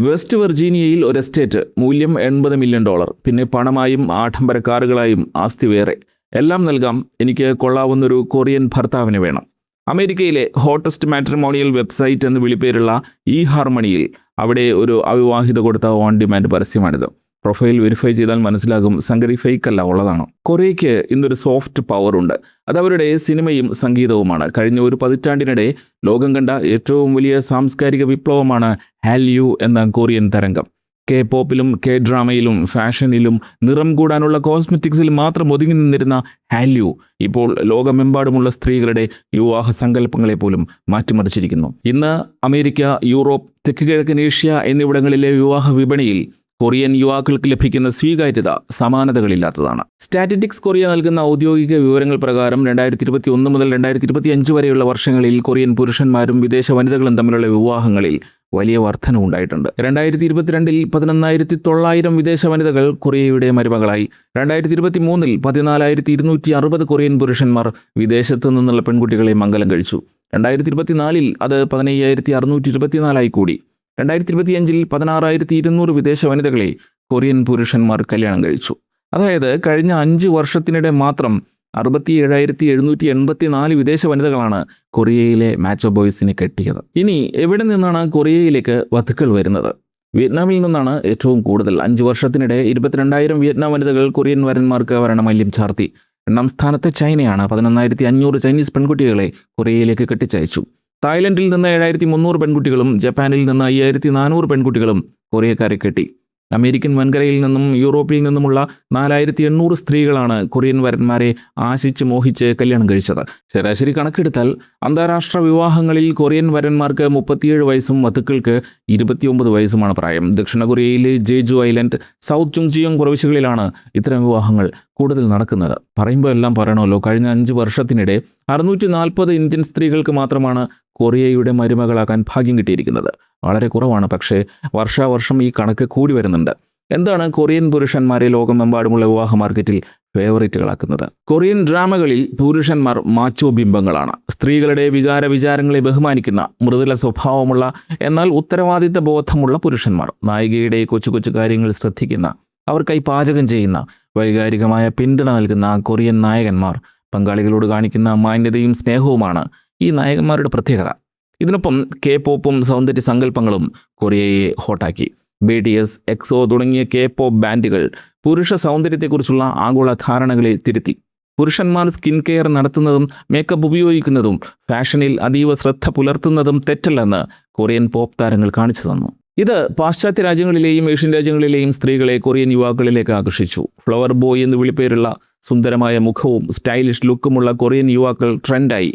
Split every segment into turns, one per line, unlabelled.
West വെർജീനിയയിൽ ഒരു estate, മൂല്യം $80 million. പിന്നെ പണമായും ആഡംബര കാറുകളായും ആസ്തി വേറെ. എല്ലാം നൽകാം, എനിക്ക് കൊള്ളാവുന്നൊരു കൊറിയൻ ഭർത്താവിന് വേണം. അമേരിക്കയിലെ ഹോട്ടസ്റ്റ് മാട്രിമോണിയൽ വെബ്സൈറ്റ് എന്ന് വിളിപ്പേരുള്ള eHarmonyയിൽ അവിടെ ഒരു അവിവാഹിത കൊടുത്ത ഓൺ ഡിമാൻഡ് പരസ്യമാണിത്. പ്രൊഫൈൽ വെരിഫൈ ചെയ്താൽ മനസ്സിലാകും സംഗതി ഫേക്ക് അല്ല, ഉള്ളതാണ്. കൊറിയയ്ക്ക് ഇന്നൊരു സോഫ്റ്റ് പവർ ഉണ്ട്. അതവരുടെ സിനിമയും സംഗീതവുമാണ്. കഴിഞ്ഞ ഒരു പതിറ്റാണ്ടിനിടെ ലോകം കണ്ട ഏറ്റവും വലിയ സാംസ്കാരിക വിപ്ലവമാണ് ഹാല്യു എന്ന കൊറിയൻ തരംഗം. കെ പോപ്പിലും കെ ഡ്രാമയിലും ഫാഷനിലും നിറം കൂടാനുള്ള കോസ്മെറ്റിക്സിൽ മാത്രം ഒതുങ്ങി നിന്നിരുന്ന ഹാല്യു ഇപ്പോൾ ലോകമെമ്പാടുമുള്ള സ്ത്രീകളുടെ വിവാഹ സങ്കല്പങ്ങളെ പോലും മാറ്റിമറിച്ചിരിക്കുന്നു. ഇന്ന് അമേരിക്ക, യൂറോപ്പ്, തെക്ക് കിഴക്കൻ ഏഷ്യ എന്നിവിടങ്ങളിലെ വിവാഹ വിപണിയിൽ കൊറിയൻ യുവാക്കൾക്ക് ലഭിക്കുന്ന സ്വീകാര്യത സമാനതകളില്ലാത്തതാണ്. സ്റ്റാറ്റിസ്റ്റിക്സ് കൊറിയ നൽകുന്ന ഔദ്യോഗിക വിവരങ്ങൾ പ്രകാരം 2021 മുതൽ 2025 വരെയുള്ള വർഷങ്ങളിൽ കൊറിയൻ പുരുഷന്മാരും വിദേശ വനിതകളും തമ്മിലുള്ള വിവാഹങ്ങളിൽ വലിയ വർധനവുണ്ടായിട്ടുണ്ട്. 2022 11,900 വിദേശ വനിതകൾ കൊറിയയുടെ മരുമകളായി. 2023 14,260 കൊറിയൻ പുരുഷന്മാർ വിദേശത്ത് നിന്നുള്ള പെൺകുട്ടികളെ മംഗലം കഴിച്ചു. 2024 അത് 15,624 കൂടി. 2025 16,200 വിദേശ വനിതകളെ കൊറിയൻ പുരുഷന്മാർ കല്യാണം കഴിച്ചു. അതായത് കഴിഞ്ഞ 5 വർഷത്തിനിടെ മാത്രം 67,784 വിദേശ വനിതകളാണ് കൊറിയയിലെ മാച്ചോ ബോയ്സിനെ കെട്ടിയത്. ഇനി എവിടെ നിന്നാണ് കൊറിയയിലേക്ക് വധുക്കൾ വരുന്നത്? വിയറ്റ്നാമിൽ നിന്നാണ് ഏറ്റവും കൂടുതൽ. 5 വർഷത്തിനിടെ 22,000 വിയറ്റ്നാം വനിതകൾ കൊറിയൻ വരന്മാർക്ക് വരണമല്യം ചാർത്തി. 2ാം സ്ഥാനത്ത് ചൈനയാണ്. 11,500 ചൈനീസ് പെൺകുട്ടികളെ കൊറിയയിലേക്ക് കെട്ടിച്ചയച്ചു. തായ്ലൻഡിൽ നിന്ന് 7,300 പെൺകുട്ടികളും ജപ്പാനിൽ നിന്ന് 5,400 പെൺകുട്ടികളും കൊറിയക്കാരെ കെട്ടി. അമേരിക്കൻ വൻകരയിൽ നിന്നും യൂറോപ്പിൽ നിന്നുമുള്ള 4,800 സ്ത്രീകളാണ് കൊറിയൻ വരന്മാരെ ആശിച്ച് മോഹിച്ച് കല്യാണം കഴിച്ചത്. ശരാശരി കണക്കെടുത്താൽ അന്താരാഷ്ട്ര വിവാഹങ്ങളിൽ കൊറിയൻ വരന്മാർക്ക് 37 വയസ്സും വധുക്കൾക്ക് 29 വയസ്സുമാണ് പ്രായം. ദക്ഷിണ കൊറിയയിലെ ജേജു ഐലൻഡ്, സൗത്ത് ചുങ്ജിയോങ് പ്രവിശ്യകളിലാണ് ഇത്തരം വിവാഹങ്ങൾ കൂടുതൽ നടക്കുന്നത്. പറയുമ്പോൾ എല്ലാം പറയണമല്ലോ. കഴിഞ്ഞ 5 വർഷത്തിനിടെ 640 ഇന്ത്യൻ സ്ത്രീകൾക്ക് മാത്രമാണ് കൊറിയയുടെ മരുമകളാകാൻ ഭാഗ്യം കിട്ടിയിരിക്കുന്നത്. വളരെ കുറവാണ്, പക്ഷേ വർഷാവർഷം ഈ കണക്ക് കൂടി വരുന്നുണ്ട്. എന്താണ് കൊറിയൻ പുരുഷന്മാരെ ലോകമെമ്പാടുമുള്ള വിവാഹ മാർക്കറ്റിൽ ഫേവറേറ്റുകളാക്കുന്നത്? കൊറിയൻ ഡ്രാമകളിൽ പുരുഷന്മാർ മാച്ചോ ബിംബങ്ങളാണ്. സ്ത്രീകളുടെ വിചാരങ്ങളെ ബഹുമാനിക്കുന്ന, മൃദുല സ്വഭാവമുള്ള, എന്നാൽ ഉത്തരവാദിത്ത ബോധമുള്ള പുരുഷന്മാർ. നായികയുടെ കൊച്ചു കൊച്ചു കാര്യങ്ങൾ ശ്രദ്ധിക്കുന്ന, അവർക്കായി പാചകം ചെയ്യുന്ന, വൈകാരികമായ പിന്തുണ നൽകുന്ന കൊറിയൻ നായകന്മാർ. പങ്കാളികളോട് കാണിക്കുന്ന മാന്യതയും സ്നേഹവുമാണ് ഈ നായകന്മാരുടെ പ്രത്യേകത. ഇതിനൊപ്പം കെ പോപ്പും സൗന്ദര്യ സങ്കല്പങ്ങളും കൊറിയയെ ഹോട്ടാക്കി. BTS, EXO തുടങ്ങിയ കെ പോപ്പ് ബാൻഡുകൾ പുരുഷ സൗന്ദര്യത്തെക്കുറിച്ചുള്ള ആഗോള ധാരണകളെ തിരുത്തി. പുരുഷന്മാർ സ്കിൻ കെയർ നടത്തുന്നതും മേക്കപ്പ് ഉപയോഗിക്കുന്നതും ഫാഷനിൽ അതീവ ശ്രദ്ധ പുലർത്തുന്നതും തെറ്റല്ലെന്ന് കൊറിയൻ പോപ്പ് താരങ്ങൾ കാണിച്ചു തന്നു. ഇത് പാശ്ചാത്യ രാജ്യങ്ങളിലെയും ഏഷ്യൻ രാജ്യങ്ങളിലെയും സ്ത്രീകളെ കൊറിയൻ യുവാക്കളിലേക്ക് ആകർഷിച്ചു. ഫ്ലവർ ബോയ് എന്ന് വിളിപ്പേരുള്ള സുന്ദരമായ മുഖവും സ്റ്റൈലിഷ് ലുക്കുമുള്ള കൊറിയൻ യുവാക്കൾ ട്രെൻഡായി.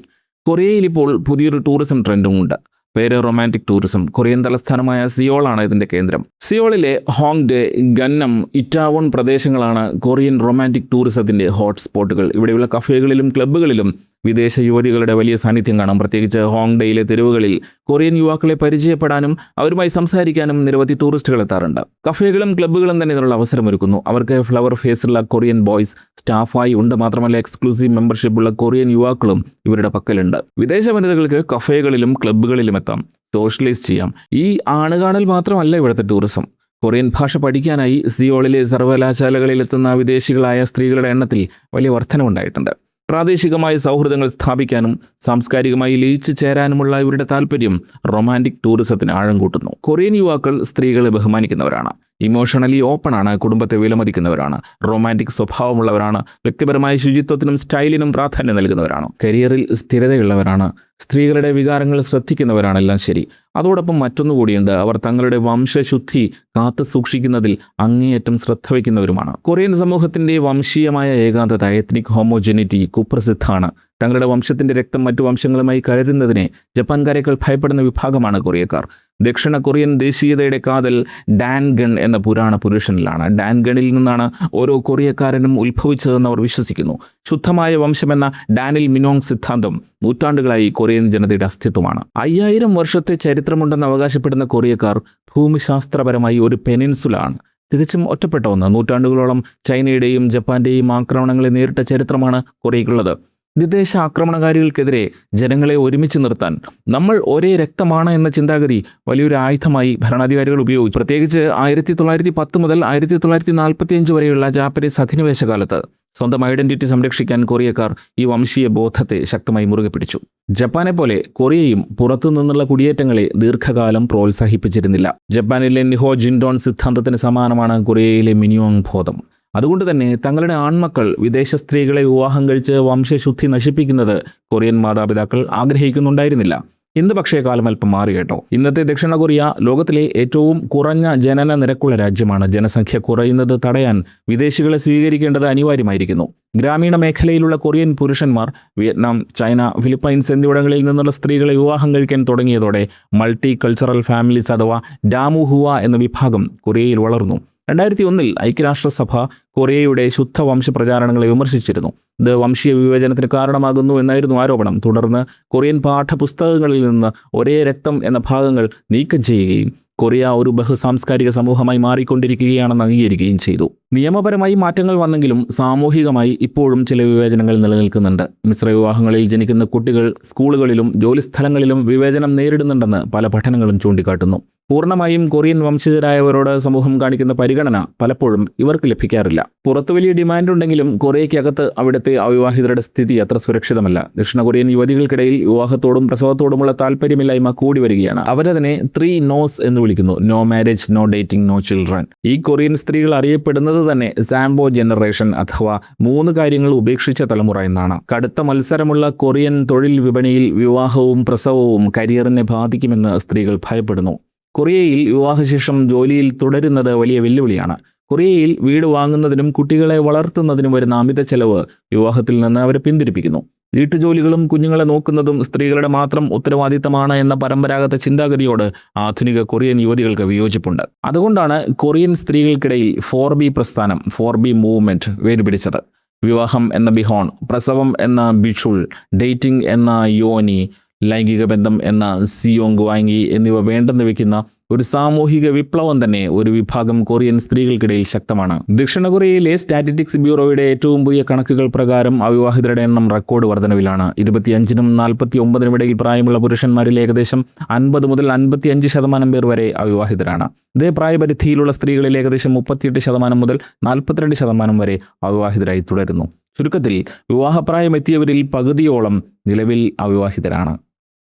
കൊറിയയിൽ ഇപ്പോൾ പുതിയൊരു ടൂറിസം ട്രെൻഡും ഉണ്ട്. പേര് റൊമാൻറ്റിക് ടൂറിസം. കൊറിയൻ തലസ്ഥാനമായ സിയോളാണ് ഇതിൻ്റെ കേന്ദ്രം. സിയോളിലെ ഹോങ്ഡെ, ഗന്നം, ഇറ്റാവോൺ പ്രദേശങ്ങളാണ് കൊറിയൻ റൊമാൻറ്റിക് ടൂറിസത്തിൻ്റെ ഹോട്ട് സ്പോട്ടുകൾ. ഇവിടെയുള്ള കഫേകളിലും ക്ലബ്ബുകളിലും വിദേശ യുവതികളുടെ വലിയ സാന്നിധ്യം കാണാം. പ്രത്യേകിച്ച് ഹോങ്ഡെയിലെ തെരുവുകളിൽ കൊറിയൻ യുവാക്കളെ പരിചയപ്പെടാനും അവരുമായി സംസാരിക്കാനും നിരവധി ടൂറിസ്റ്റുകൾ എത്താറുണ്ട്. കഫേകളും ക്ലബ്ബുകളും തന്നെ ഇതിനുള്ള അവസരമൊരുക്കുന്നു. അവർക്ക് ഫ്ലവർ ഫേസുള്ള കൊറിയൻ ബോയ്സ് സ്റ്റാഫായി ഉണ്ട്. മാത്രമല്ല എക്സ്ക്ലൂസീവ് മെമ്പർഷിപ്പുള്ള കൊറിയൻ യുവാക്കളും ഇവരുടെ പക്കലുണ്ട്. വിദേശ വനിതകൾക്ക് കഫേകളിലും ക്ലബ്ബുകളിലും എത്താം, സോഷ്യലൈസ് ചെയ്യാം. ഈ ആണുകാണൽ മാത്രമല്ല ഇവിടുത്തെ ടൂറിസം. കൊറിയൻ ഭാഷ പഠിക്കാനായി സിയോളിലെ സർവകലാശാലകളിലെത്തുന്ന വിദേശികളായ സ്ത്രീകളുടെ എണ്ണത്തിൽ വലിയ വർധനവുണ്ടായിട്ടുണ്ട്. പ്രാദേശികമായ സൗഹൃദങ്ങൾ സ്ഥാപിക്കാനും സാംസ്കാരികമായി ലയിച്ചു ചേരാനുമുള്ള ഇവരുടെ താല്പര്യം റൊമാൻറ്റിക് ടൂറിസത്തിന് ആഴം കൂട്ടുന്നു. കൊറിയൻ യുവാക്കൾ സ്ത്രീകളെ ബഹുമാനിക്കുന്നവരാണ്, ഇമോഷണലി ഓപ്പണാണ്, കുടുംബത്തെ വിലമതിക്കുന്നവരാണ്, റൊമാൻറ്റിക് സ്വഭാവമുള്ളവരാണ്, വ്യക്തിപരമായ ശുചിത്വത്തിനും സ്റ്റൈലിനും പ്രാധാന്യം നൽകുന്നവരാണ്, കരിയറിൽ സ്ഥിരതയുള്ളവരാണ്, സ്ത്രീകളുടെ വികാരങ്ങൾ ശ്രദ്ധിക്കുന്നവരാണെല്ലാം ശരി. അതോടൊപ്പം മറ്റൊന്നുകൂടിയുണ്ട്, അവർ തങ്ങളുടെ വംശശുദ്ധി കാത്തു സൂക്ഷിക്കുന്നതിൽ അങ്ങേയറ്റം ശ്രദ്ധ വയ്ക്കുന്നവരുമാണ്. കൊറിയൻ സമൂഹത്തിൻ്റെ വംശീയമായ ഏകാന്തത, എത്നിക് ഹോമോജനിറ്റി കുപ്രസിദ്ധമാണ്. തങ്ങളുടെ വംശത്തിൻ്റെ രക്തം മറ്റു വംശങ്ങളുമായി കലരുന്നതിനെ ജപ്പാൻകാരേക്കാൾ ഭയപ്പെടുന്ന വിഭാഗമാണ് കൊറിയക്കാർ. ദക്ഷിണ കൊറിയൻ ദേശീയതയുടെ കാതൽ ഡാൻഗൺ എന്ന പുരാണ പുരുഷനിലാണ്. ഡാൻഗണിൽ നിന്നാണ് ഓരോ കൊറിയക്കാരനും ഉത്ഭവിച്ചതെന്ന് അവർ വിശ്വസിക്കുന്നു. ശുദ്ധമായ വംശമെന്ന ഡാനിൽ മിനോങ് സിദ്ധാന്തം നൂറ്റാണ്ടുകളായി കൊറിയൻ ജനതയുടെ അസ്തിത്വമാണ്. 5000 വർഷത്തെ ചരിത്രമുണ്ടെന്ന് അവകാശപ്പെടുന്ന കൊറിയക്കാർ ഭൂമിശാസ്ത്രപരമായി ഒരു പെനിൻസുല ആണ്. തികച്ചും ഒറ്റപ്പെട്ട ഒന്ന്. നൂറ്റാണ്ടുകളോളം ചൈനയുടെയും ജപ്പാന്റെയും ആക്രമണങ്ങളെ നേരിട്ട ചരിത്രമാണ് കൊറിയയ്ക്കുള്ളത്. വിദേശ ആക്രമണകാരികൾക്കെതിരെ ജനങ്ങളെ ഒരുമിച്ച് നിർത്താൻ നമ്മൾ ഒരേ രക്തമാണ് എന്ന ചിന്താഗതി വലിയൊരു ആയുധമായി ഭരണാധികാരികൾ ഉപയോഗിച്ചു. പ്രത്യേകിച്ച് 1910 മുതൽ 1945 വരെയുള്ള ജാപ്പനീസ് അധിനിവേശ കാലത്ത് സ്വന്തം ഐഡന്റിറ്റി സംരക്ഷിക്കാൻ കൊറിയക്കാർ ഈ വംശീയ ബോധത്തെ ശക്തമായി മുറുകെ പിടിച്ചു. ജപ്പാനെ പോലെ കൊറിയയും പുറത്തു നിന്നുള്ള കുടിയേറ്റങ്ങളെ ദീർഘകാലം പ്രോത്സാഹിപ്പിച്ചിരുന്നില്ല. ജപ്പാനിലെ നിഹോ ജിൻഡോൺ സിദ്ധാന്തത്തിന് സമാനമാണ് കൊറിയയിലെ മിനിയോങ് ബോധം. അതുകൊണ്ട് തന്നെ തങ്ങളുടെ ആൺമക്കൾ വിദേശ സ്ത്രീകളെ വിവാഹം കഴിച്ച് വംശശുദ്ധി നശിപ്പിക്കുന്നത് കൊറിയൻ മാതാപിതാക്കൾ ആഗ്രഹിക്കുന്നുണ്ടായിരുന്നില്ല. ഇന്ന് പക്ഷേ കാലം അല്പം മാറി കേട്ടോ. ഇന്നത്തെ ദക്ഷിണ കൊറിയ ലോകത്തിലെ ഏറ്റവും കുറഞ്ഞ ജനന നിരക്കുള്ള രാജ്യമാണ്. ജനസംഖ്യ കുറയുന്നത് തടയാൻ വിദേശികളെ സ്വീകരിക്കേണ്ടത് അനിവാര്യമായിരിക്കുന്നു. ഗ്രാമീണ മേഖലയിലുള്ള കൊറിയൻ പുരുഷന്മാർ വിയറ്റ്നാം, ചൈന, ഫിലിപ്പൈൻസ് എന്നിവിടങ്ങളിൽ നിന്നുള്ള സ്ത്രീകളെ വിവാഹം കഴിക്കാൻ തുടങ്ങിയതോടെ മൾട്ടി കൾച്ചറൽ ഫാമിലീസ് അഥവാ ഡാമുഹുവ എന്ന വിഭാഗം കൊറിയയിൽ വളർന്നു. 2001 ഐക്യരാഷ്ട്രസഭ കൊറിയയുടെ ശുദ്ധവംശ പ്രചാരണങ്ങളെ വിമർശിച്ചിരുന്നു. ഇത് വംശീയ വിവേചനത്തിന് കാരണമാകുന്നു എന്നായിരുന്നു ആരോപണം. തുടർന്ന് കൊറിയൻ പാഠപുസ്തകങ്ങളിൽ നിന്ന് ഒരേ രക്തം എന്ന ഭാഗങ്ങൾ നീക്കം ചെയ്യുകയും കൊറിയ ഒരു ബഹുസാംസ്കാരിക സമൂഹമായി മാറിക്കൊണ്ടിരിക്കുകയാണെന്ന് അംഗീകരിക്കുകയും ചെയ്തു. നിയമപരമായി മാറ്റങ്ങൾ വന്നെങ്കിലും സാമൂഹികമായി ഇപ്പോഴും ചില വിവേചനങ്ങൾ നിലനിൽക്കുന്നുണ്ട്. മിശ്ര വിവാഹങ്ങളിൽ ജനിക്കുന്ന കുട്ടികൾ സ്കൂളുകളിലും ജോലിസ്ഥലങ്ങളിലും വിവേചനം നേരിടുന്നുണ്ടെന്ന് പല പഠനങ്ങളും ചൂണ്ടിക്കാട്ടുന്നു. പൂർണ്ണമായും കൊറിയൻ വംശജരായവരോട് സമൂഹം കാണിക്കുന്ന പരിഗണന പലപ്പോഴും ഇവർക്ക് ലഭിക്കാറില്ല. പുറത്ത് വലിയ ഡിമാൻഡ് ഉണ്ടെങ്കിലും കൊറിയയ്ക്കകത്ത് അവിടുത്തെ അവിവാഹിതരുടെ സ്ഥിതി അത്ര സുരക്ഷിതമല്ല. ദക്ഷിണ കൊറിയൻ യുവതികൾക്കിടയിൽ വിവാഹത്തോടും പ്രസവത്തോടുമുള്ള താല്പര്യമില്ലായ്മ കൂടി വരികയാണ്. അവരതിനെ 3 നോസ് എന്ന് വിളിക്കുന്നു. No marriage, no dating, no children. ഈ കൊറിയൻ സ്ത്രീകൾ അറിയപ്പെടുന്നത് തന്നെ സാംബോ ജനറേഷൻ അഥവാ 3 കാര്യങ്ങൾ ഉപേക്ഷിച്ച തലമുറ എന്നാണ്. കടുത്ത മത്സരമുള്ള കൊറിയൻ തൊഴിൽ വിപണിയിൽ വിവാഹവും പ്രസവവും കരിയറിനെ ബാധിക്കുമെന്ന് സ്ത്രീകൾ ഭയപ്പെടുന്നു. കൊറിയയിൽ വിവാഹശേഷം ജോലിയിൽ തുടരുന്നത് വലിയ വെല്ലുവിളിയാണ്. കൊറിയയിൽ വീട് വാങ്ങുന്നതിനും കുട്ടികളെ വളർത്തുന്നതിനും വരുന്ന അമിത ചെലവ് വിവാഹത്തിൽ നിന്ന് അവരെ പിന്തിരിപ്പിക്കുന്നു. വീട്ടുജോലികളും കുഞ്ഞുങ്ങളെ നോക്കുന്നതും സ്ത്രീകളുടെ മാത്രം ഉത്തരവാദിത്തമാണ് എന്ന പരമ്പരാഗത ചിന്താഗതിയോട് ആധുനിക കൊറിയൻ യുവതികൾക്ക് വിയോജിപ്പുണ്ട്. അതുകൊണ്ടാണ് കൊറിയൻ സ്ത്രീകൾക്കിടയിൽ 4B പ്രസ്ഥാനം, 4B മൂവ്മെന്റ് വേരുപിടിച്ചത്. വിവാഹം എന്ന ബിഹോൺ, പ്രസവം എന്ന ബിഷുൾ, ഡേറ്റിംഗ് എന്ന യോനി, ലൈംഗിക ബന്ധം എന്ന സിയോങ് വാങ്ങി എന്നിവ വേണ്ടെന്ന് വെക്കുന്ന ഒരു സാമൂഹിക വിപ്ലവം തന്നെ ഒരു വിഭാഗം കൊറിയൻ സ്ത്രീകൾക്കിടയിൽ ശക്തമാണ്. ദക്ഷിണ കൊറിയയിലെ സ്റ്റാറ്റിസ്റ്റിക്സ് ബ്യൂറോയുടെ ഏറ്റവും പുതിയ കണക്കുകൾ പ്രകാരം അവിവാഹിതരുടെ എണ്ണം റെക്കോർഡ് വർധനവിലാണ്. 25-നും 49-നും ഇടയിൽ പ്രായമുള്ള പുരുഷന്മാരിൽ ഏകദേശം 50 മുതൽ 55% പേർ വരെ അവിവാഹിതരാണ്. ഇതേ പ്രായപരിധിയിലുള്ള സ്ത്രീകളിൽ ഏകദേശം 38% മുതൽ 42% വരെ അവിവാഹിതരായി തുടരുന്നു. ചുരുക്കത്തിൽ വിവാഹപ്രായം എത്തിയവരിൽ പകുതിയോളം നിലവിൽ അവിവാഹിതരാണ്.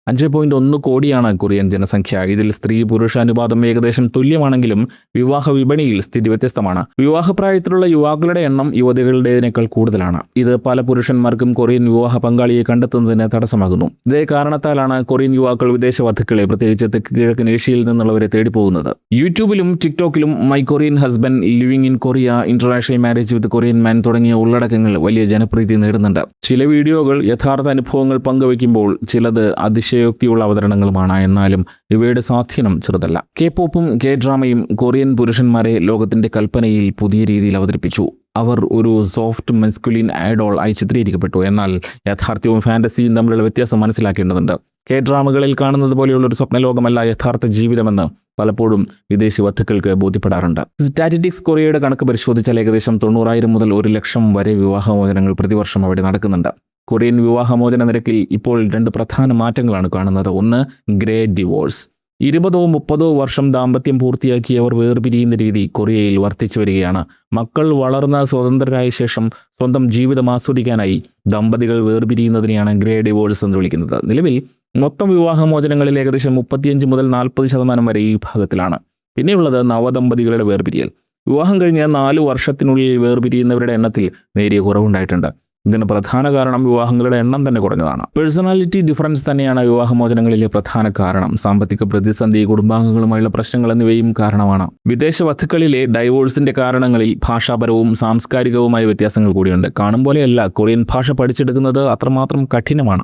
5.1 കോടിയാണ് കൊറിയൻ ജനസംഖ്യ. ഇതിൽ സ്ത്രീ പുരുഷ അനുപാതം ഏകദേശം തുല്യമാണെങ്കിലും വിവാഹ വിപണിയിൽ സ്ഥിതി വ്യത്യസ്തമാണ്. വിവാഹപ്രായത്തിലുള്ള യുവാക്കളുടെ എണ്ണം യുവതികളുടേതിനേക്കാൾ കൂടുതലാണ്. ഇത് പല പുരുഷന്മാർക്കും കൊറിയൻ വിവാഹ പങ്കാളിയെ കണ്ടെത്തുന്നതിന് തടസ്സമാകുന്നു. ഇതേ കാരണത്താലാണ് കൊറിയൻ യുവാക്കൾ വിദേശ വധുക്കളെ, പ്രത്യേകിച്ച് തെക്ക് കിഴക്കൻ ഏഷ്യയിൽ നിന്നുള്ളവരെ തേടി പോകുന്നത്. യൂട്യൂബിലും ടിക്ടോക്കിലും my Korean husband, living in Korea, international marriage with Korean man തുടങ്ങിയ ഉള്ളടക്കങ്ങൾ വലിയ ജനപ്രീതി നേടുന്നുണ്ട്. ചില വീഡിയോകൾ യഥാർത്ഥ അനുഭവങ്ങൾ പങ്കുവയ്ക്കുമ്പോൾ ചിലത് അതിശയോക്തിയുള്ള അവതരണങ്ങളുമാണ്. എന്നാലും ഇവയുടെ സ്വാധീനം ചെറുതല്ല. K-പോപ്പും K-ഡ്രാമയും കൊറിയൻ പുരുഷന്മാരെ ലോകത്തിന്റെ കൽപ്പനയിൽ പുതിയ രീതിയിൽ അവതരിപ്പിച്ചു. അവർ ഒരു സോഫ്റ്റ് മെസ്കുലിൻ ഐഡോൾ ആയി ചിത്രീകരിക്കപ്പെട്ടു. എന്നാൽ യാഥാർത്ഥ്യവും ഫാന്റസിയും തമ്മിലുള്ള വ്യത്യാസം മനസ്സിലാക്കേണ്ടതുണ്ട്. K-ഡ്രാമകളിൽ കാണുന്നത് പോലെയുള്ള ഒരു സ്വപ്നലോകമല്ല യഥാർത്ഥ ജീവിതമെന്ന് പലപ്പോഴും വിദേശി വധുക്കൾക്ക് ബോധ്യപ്പെടാറുണ്ട്. സ്റ്റാറ്റിസ്റ്റിക്സ് കൊറിയയുടെ കണക്ക് പരിശോധിച്ചാൽ ഏകദേശം 90,000 മുതൽ 1 ലക്ഷം വരെ വിവാഹമോചനങ്ങൾ പ്രതിവർഷം അവിടെ നടക്കുന്നുണ്ട്. കൊറിയൻ വിവാഹമോചന നിരക്കിൽ ഇപ്പോൾ 2 പ്രധാന മാറ്റങ്ങളാണ് കാണുന്നത്. ഒന്ന്, ഗ്രേ ഡിവോഴ്സ്. 20-30 വർഷം ദാമ്പത്യം പൂർത്തിയാക്കിയവർ വേർപിരിയുന്ന രീതി കൊറിയയിൽ വർദ്ധിച്ചു വരികയാണ്. മക്കൾ വളർന്ന സ്വതന്ത്രരായ ശേഷം സ്വന്തം ജീവിതം ആസ്വദിക്കാനായി ദമ്പതികൾ വേർപിരിയുന്നതിനെയാണ് ഗ്രേ ഡിവോഴ്സ് എന്ന് വിളിക്കുന്നത്. നിലവിൽ മൊത്തം വിവാഹമോചനങ്ങളിൽ ഏകദേശം 35 മുതൽ 40% വരെ ഈ വിഭാഗത്തിലാണ്. പിന്നെയുള്ളത് നവദമ്പതികളുടെ വേർപിരിയൽ. വിവാഹം കഴിഞ്ഞ 4 വർഷത്തിനുള്ളിൽ വേർപിരിയുന്നവരുടെ എണ്ണത്തിൽ നേരിയ കുറവുണ്ടായിട്ടുണ്ട്. ഇതിന് പ്രധാന കാരണം വിവാഹങ്ങളുടെ എണ്ണം തന്നെ കുറഞ്ഞതാണ്. പേഴ്സണാലിറ്റി ഡിഫറൻസ് തന്നെയാണ് വിവാഹമോചനങ്ങളിലെ പ്രധാന കാരണം. സാമ്പത്തിക പ്രതിസന്ധി, കുടുംബാംഗങ്ങളുമായുള്ള പ്രശ്നങ്ങൾ എന്നിവയും കാരണമാണ്. വിദേശ വധുക്കളിലെ ഡൈവോഴ്സിന്റെ കാരണങ്ങളിൽ ഭാഷാപരവും സാംസ്കാരികവുമായ വ്യത്യാസങ്ങൾ കൂടിയുണ്ട്. കാണും പോലെയല്ല, കൊറിയൻ ഭാഷ പഠിച്ചെടുക്കുന്നത് അത്രമാത്രം കഠിനമാണ്.